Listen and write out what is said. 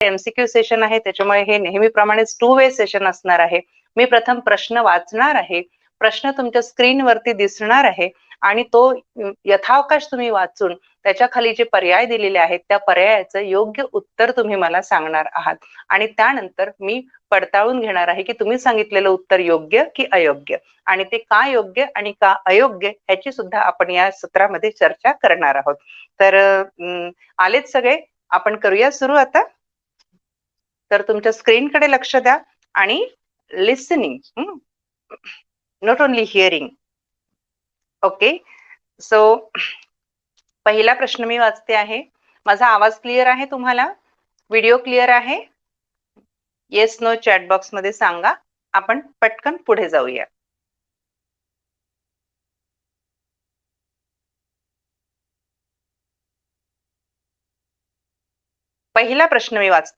MCQ session आहे, त्याच्यामुळे हे नेहमीप्रमाणेच 2 वे सेशन असणार आहे. मी प्रथम प्रश्न वाचणार आहे, प्रश्न तुमच्या स्क्रीनवरती दिसणार आहे आणि तो यथावकाश तुम्ही वाचून त्याच्या खाली जे पर्याय दिलेले आहेत त्या पर्यायाचं योग्य उत्तर तुम्ही मला सांगणार आहात आणि त्यानंतर मी पडताळून घेणार आहे की तुम्ही सांगितलेलं उत्तर योग्य की अयोग्य आणि ते का योग्य आणि का अयोग्य ह्याची सुद्धा आपण या सत्रामध्ये चर्चा करणार आहोत. तर आलेच सगळे, आपण करूया सुरू आता. तर तुमच्या स्क्रीनकडे लक्ष द्या आणि listening, not only hearing. Okay, so पहिला प्रश्न मी वाचते आहे. माझा आवाज क्लिअर आहे तुम्हाला? व्हिडिओ क्लिअर आहे? येस नो चॅट बॉक्स मध्ये सांगा. आपण पटकन पुढे जाऊया. पहिला प्रश्न मी वाचते.